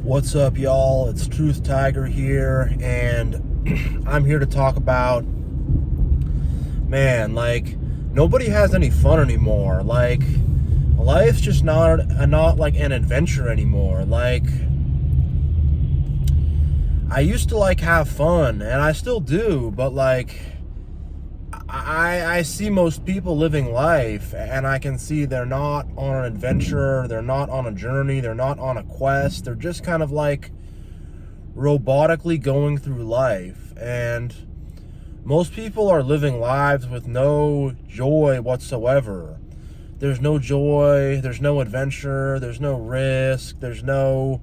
What's up, y'all? It's Truth Tiger here, and I'm here to talk about, man, like, nobody has any fun anymore. Like, life's just not like an adventure anymore. Like, I used to like have fun, and I still do, but like, I see most people living life, and I can see they're not on an adventure, they're not on a journey, they're not on a quest, they're just kind of like robotically going through life. And most people are living lives with no joy whatsoever. There's no joy, there's no adventure, there's no risk, there's no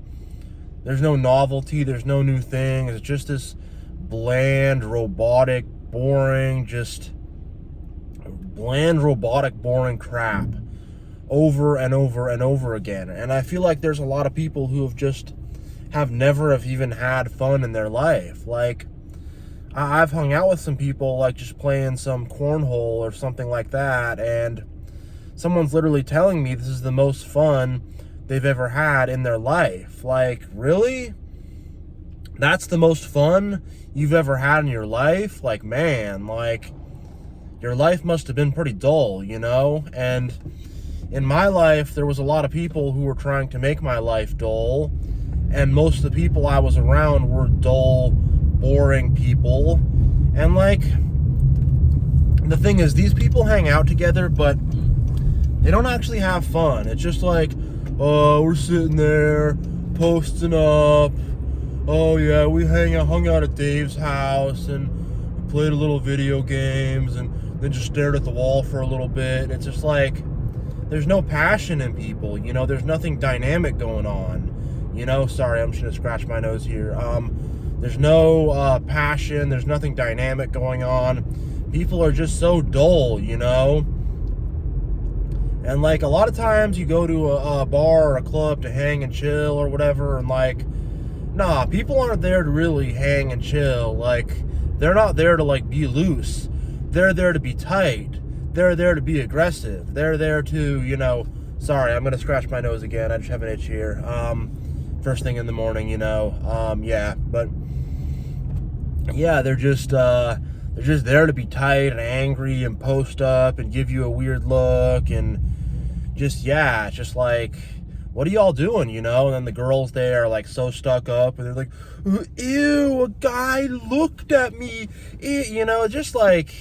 novelty, there's no new thing. It's just this bland, robotic, boring, boring crap over and over and over again. And I feel like there's a lot of people who have never even had fun in their life. Like, I've hung out with some people, like, just playing some cornhole or something like that, and someone's literally telling me this is the most fun they've ever had in their life. Like, really? That's the most fun you've ever had in your life? Like, man, like, your life must have been pretty dull, you know? And in my life, there was a lot of people who were trying to make my life dull, and most of the people I was around were dull, boring people. And like, the thing is, these people hang out together, but they don't actually have fun. It's just like, oh, we're sitting there posting up. Oh yeah, we hung out at Dave's house and played a little video games and then just stared at the wall for a little bit. It's just like, there's no passion in people, you know, there's nothing dynamic going on, you know. Sorry, I'm just gonna scratch my nose here. There's no passion, there's nothing dynamic going on. People are just so dull, you know. And like, a lot of times you go to a bar or a club to hang and chill or whatever, and like, nah, people aren't there to really hang and chill. Like, they're not there to like be loose. They're there to be tight. They're there to be aggressive. They're there to, you know, sorry, I'm gonna scratch my nose again. I just have an itch here. First thing in the morning, you know. Yeah, but yeah, they're just there to be tight and angry and post up and give you a weird look and just, yeah, it's just like, what are y'all doing, you know? And then the girls there are like so stuck up and they're like, ew, a guy looked at me, you know, just like,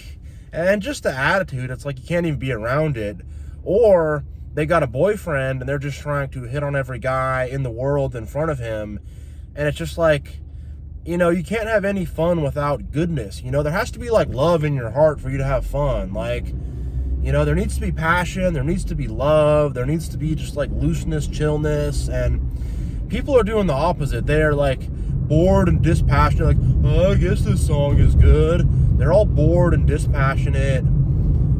and just the attitude, it's like you can't even be around it. Or they got a boyfriend and they're just trying to hit on every guy in the world in front of him. And it's just like, you know, you can't have any fun without goodness. You know, there has to be like love in your heart for you to have fun. Like, you know, there needs to be passion, there needs to be love, there needs to be just like looseness, chillness. And people are doing the opposite. They're like bored and dispassionate, like, oh, I guess this song is good. They're all bored and dispassionate.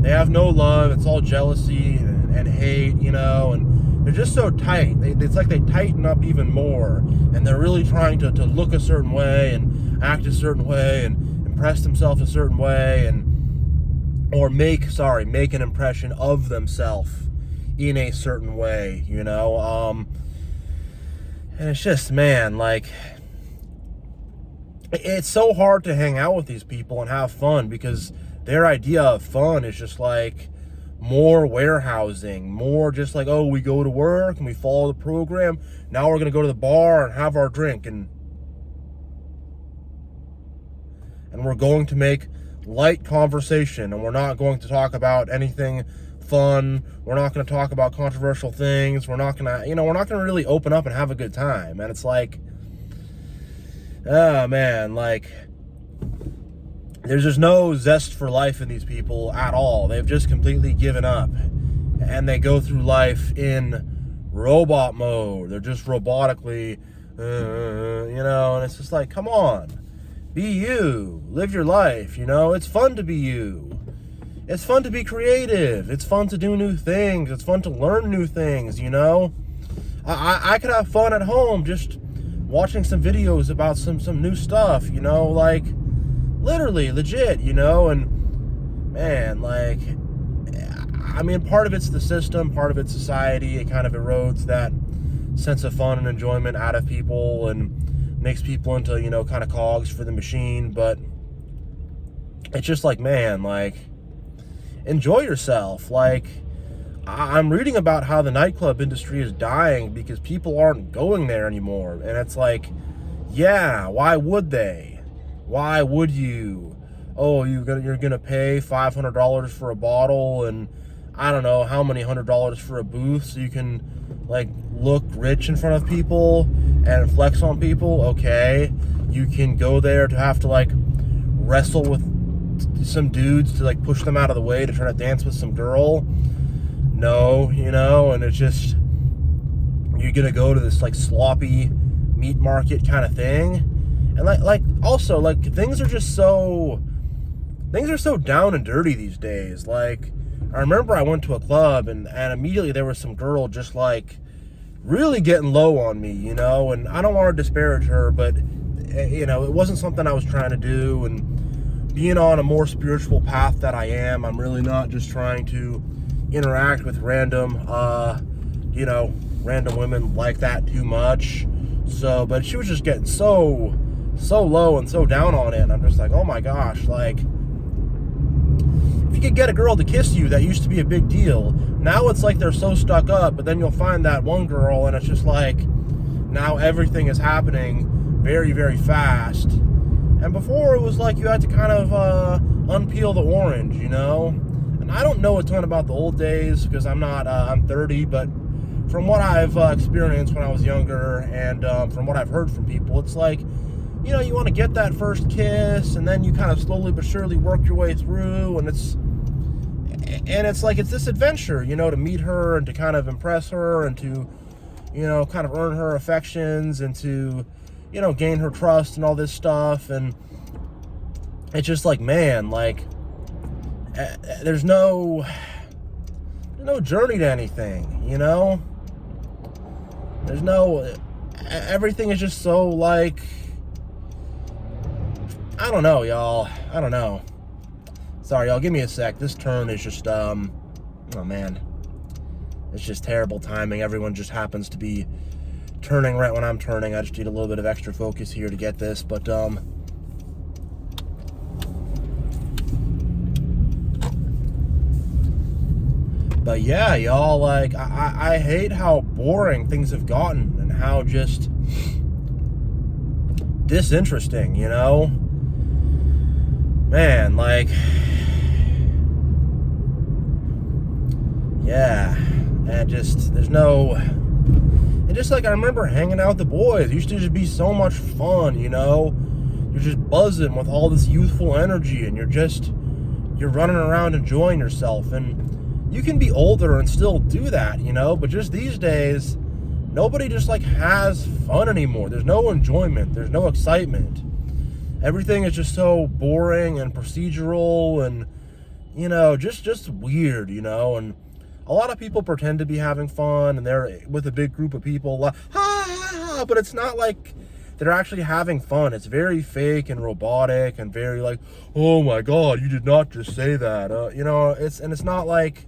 They have no love. It's all jealousy and hate, you know, and they're just so tight. It's like they tighten up even more, and they're really trying to look a certain way and act a certain way and impress themselves a certain way, or make an impression of themselves in a certain way, you know. And it's just, man, like, it's so hard to hang out with these people and have fun because their idea of fun is just like more warehousing, more just like, oh, we go to work and we follow the program. Now we're going to go to the bar and have our drink, and we're going to make light conversation, and we're not going to talk about anything fun. We're not going to talk about controversial things. We're not going to, you know, we're not going to really open up and have a good time. And it's like, oh man, like, there's just no zest for life in these people at all. They've just completely given up, and they go through life in robot mode. They're just robotically, you know, and it's just like, come on, be you, live your life, you know. It's fun to be you. It's fun to be creative. It's fun to do new things. It's fun to learn new things, you know. I could have fun at home just watching some videos about some new stuff, you know, like, literally, legit, you know. And man, like, I mean, part of it's the system, part of it's society. It kind of erodes that sense of fun and enjoyment out of people and makes people into, you know, kind of cogs for the machine. But it's just like, man, like, enjoy yourself. Like, I'm reading about how the nightclub industry is dying because people aren't going there anymore. And it's like, yeah, why would they? Why would you? Oh, you're gonna pay $500 for a bottle and I don't know how many $100 for a booth so you can like look rich in front of people and flex on people. Okay, you can go there to have to like wrestle with some dudes to like push them out of the way to try to dance with some girl. No, you know, and it's just, you're gonna go to this like sloppy meat market kind of thing. And like also like things are so down and dirty these days. Like, I remember I went to a club and immediately there was some girl just like really getting low on me, you know, and I don't want to disparage her, but you know, it wasn't something I was trying to do. And being on a more spiritual path that I am, I'm really not just trying to interact with random, you know, random women like that too much. So, but she was just getting so low and so down on it. And I'm just like, oh my gosh, like, if you could get a girl to kiss you, that used to be a big deal. Now it's like they're so stuck up, but then you'll find that one girl and it's just like, now everything is happening very, very fast. And before it was like you had to kind of unpeel the orange, you know? And I don't know a ton about the old days because I'm not, I'm 30, but from what I've experienced when I was younger and from what I've heard from people, it's like, you know, you want to get that first kiss and then you kind of slowly but surely work your way through, and it's like, it's this adventure, you know, to meet her and to kind of impress her and to, you know, kind of earn her affections and to, you know, gain her trust and all this stuff. And it's just like, man, like, there's no journey to anything, you know? There's no, everything is just so like, I don't know, y'all. I don't know. Sorry, y'all. Give me a sec. This turn is just, oh, man. It's just terrible timing. Everyone just happens to be turning right when I'm turning. I just need a little bit of extra focus here to get this. But yeah, y'all, like, I hate how boring things have gotten and how just disinteresting, you know? Man, like, yeah, and just, there's no, and just like, I remember hanging out with the boys. It used to just be so much fun, you know? You're just buzzing with all this youthful energy, and you're running around enjoying yourself, and you can be older and still do that, you know? But just these days, nobody just like has fun anymore. There's no enjoyment. There's no excitement. Everything is just so boring and procedural and, you know, just weird, you know? And a lot of people pretend to be having fun and they're with a big group of people, like, ha, but it's not like they're actually having fun. It's very fake and robotic and very like, oh my God, you did not just say that. You know, it's not like,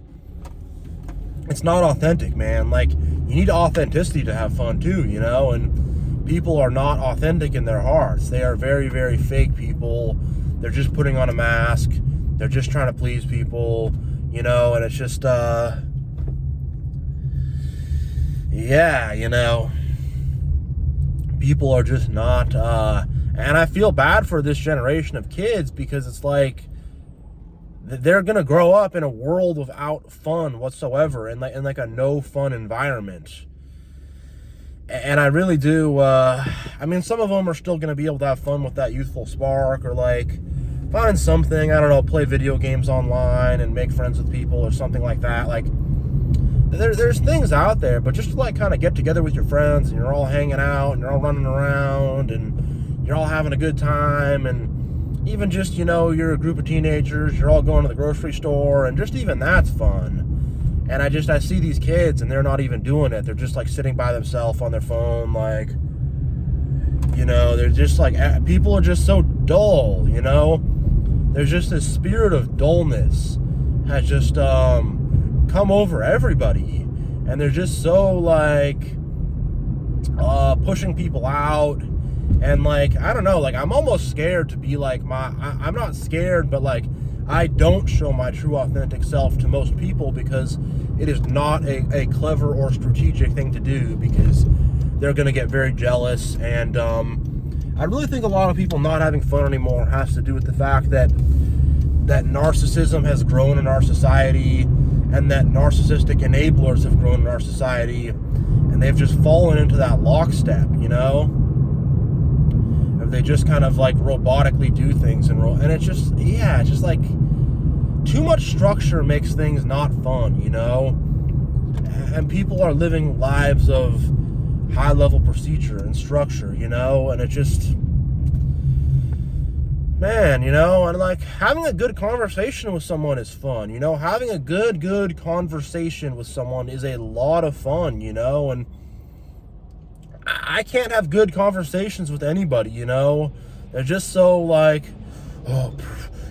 it's not authentic, man. Like, you need authenticity to have fun too, you know? And people are not authentic in their hearts. They are very, very fake people. They're just putting on a mask. They're just trying to please people, you know? And it's just, yeah, you know, people are just not, and I feel bad for this generation of kids because it's like, they're going to grow up in a world without fun whatsoever, in like a no fun environment. And I really do, I mean, some of them are still going to be able to have fun with that youthful spark, or like find something, I don't know, play video games online and make friends with people or something like that. Like, there's things out there, but just to like kind of get together with your friends and you're all hanging out and you're all running around and you're all having a good time, and even just, you know, you're a group of teenagers, you're all going to the grocery store, and just even that's fun. And I see these kids and they're not even doing it. They're just like sitting by themselves on their phone, like, you know, they're just like, people are just so dull, you know? There's just this spirit of dullness has just come over everybody. And they're just so like, pushing people out. And like, I don't know, like I'm almost scared to be like I'm not scared, but like I don't show my true authentic self to most people because it is not a clever or strategic thing to do, because they're going to get very jealous. And I really think a lot of people not having fun anymore has to do with the fact that narcissism has grown in our society, and that narcissistic enablers have grown in our society, and they've just fallen into that lockstep, you know? They just kind of like robotically do things, and it's just, yeah, it's just like too much structure makes things not fun, you know? And people are living lives of high level procedure and structure, you know? And it just, man, you know, and like having a good conversation with someone is fun, you know? Having a good conversation with someone is a lot of fun, you know? And I can't have good conversations with anybody, you know? They're just so like, oh,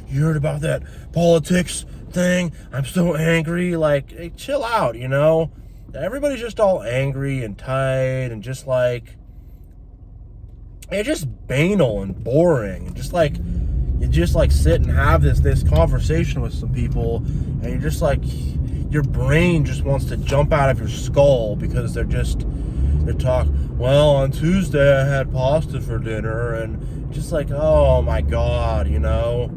you heard about that politics thing? I'm so angry. Like, hey, chill out, you know? Everybody's just all angry and tight and just like, it's just banal and boring. And just like, you just like sit and have this conversation with some people, and you're just like, your brain just wants to jump out of your skull because they talk, well, on Tuesday I had pasta for dinner, and just like, oh my God, you know?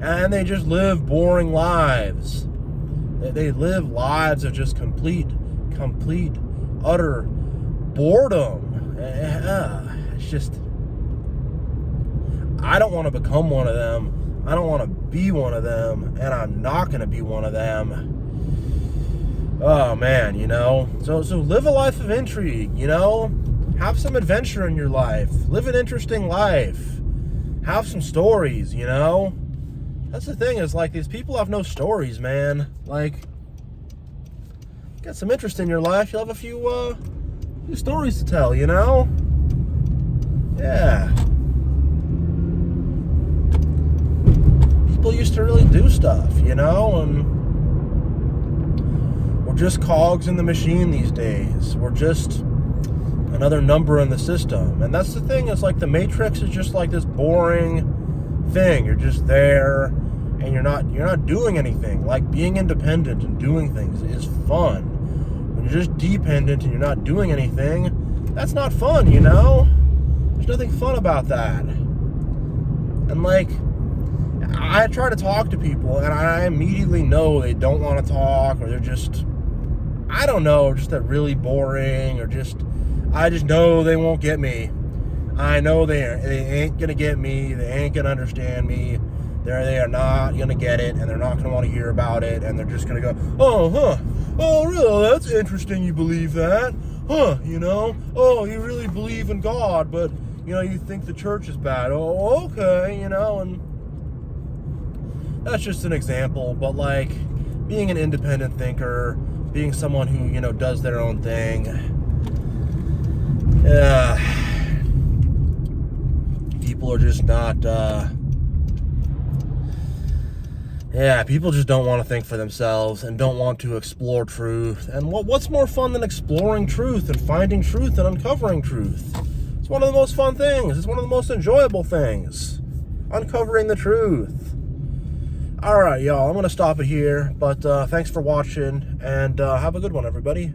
And they just live boring lives. They live lives of just complete, utter boredom. It's just, I don't want to become one of them. I don't want to be one of them, and I'm not going to be one of them. Oh man, you know, so live a life of intrigue, you know, have some adventure in your life, live an interesting life, have some stories, you know. That's the thing, is like, these people have no stories, man. Like, get some interest in your life, you'll have a few stories to tell, you know. Yeah, people used to really do stuff, you know, and just cogs in the machine these days. We're just another number in the system. And that's the thing, is like the Matrix is just like this boring thing. You're just there and you're not doing anything. Like, being independent and doing things is fun. When you're just dependent and you're not doing anything, that's not fun, you know? There's nothing fun about that. And like, I try to talk to people and I immediately know they don't want to talk, or they're just, I don't know, just that really boring, or just, I just know they won't get me. I know they ain't gonna get me. They ain't gonna understand me. They are not gonna get it, and they're not gonna want to hear about it, and they're just gonna go, oh, huh, oh, really, that's interesting, you believe that, huh, you know, oh, you really believe in God, but, you know, you think the church is bad, oh, okay, you know. And that's just an example, but like, being an independent thinker, being someone who, you know, does their own thing, people are just not, people just don't want to think for themselves and don't want to explore truth. And what's more fun than exploring truth and finding truth and uncovering truth? It's one of the most fun things. It's one of the most enjoyable things. Uncovering the truth. All right, y'all, I'm going to stop it here, but thanks for watching, and have a good one, everybody.